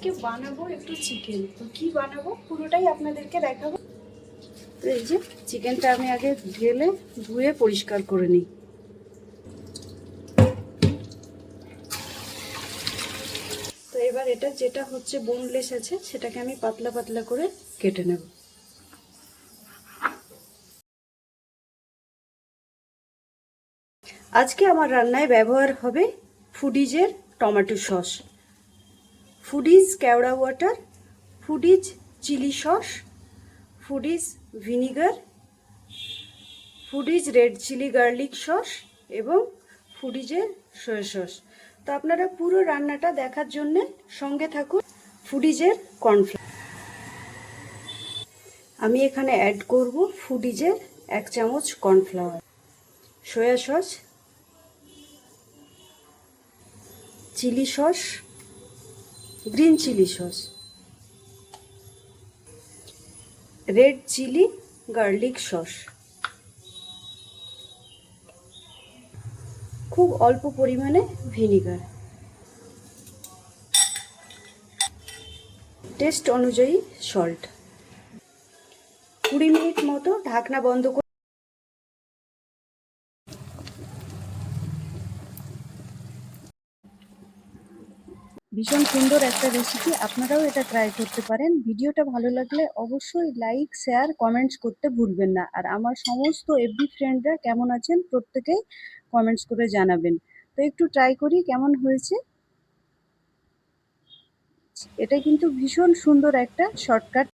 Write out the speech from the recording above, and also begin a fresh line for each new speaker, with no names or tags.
আজকে বানাবো একটু চিকেন। তো কি বানাবো পুরোটাই আপনাদেরকে দেখাবো। তো এই যে চিকেনটা আমি আগে ঢেলে ধুয়ে পরিষ্কার করে নিই। তো এবার এটা যেটা হচ্ছে বোনলেস আছে সেটাকে আমি পাতলা পাতলা করে কেটে নেব। আজকে আমার রান্নায় ব্যবহার হবে ফুডিজের টমেটো সস, ফুডিজ কেওড়া water, Foodies chilli sauce, Foodies vinegar, Foodies red chilli garlic sauce এবং ফুডিজের সয়া সস। তো আপনারা পুরো রান্নাটা দেখার জন্য সঙ্গে থাকুন। ফুডিজের কর্নফ্লাওয়ার আমি এখানে অ্যাড করব, ফুডিজের 1 চামচ cornflour, soya sauce, chilli sauce, green chilli sauce, red chilli garlic sauce, খুব অল্প পরিমাণে ভিনিগার, টেস্ট অনুযায়ী সল্ট। 20 মিনিট মতো ঢাকনা বন্ধ করে ভীষণ সুন্দর একটা রেসিপি, আপনারাও এটা ট্রাই করতে পারেন। ভিডিওটা ভালো লাগলে অবশ্যই লাইক শেয়ার কমেন্টস করতে ভুলবেন না। আর আমার সমস্ত এফবি ফ্রেন্ডরা কেমন আছেন প্রত্যেকেই কমেন্টস করে জানাবেন। তো একটু ট্রাই করি কেমন হয়েছে। এটা কিন্তু ভীষণ সুন্দর একটা শর্টকাট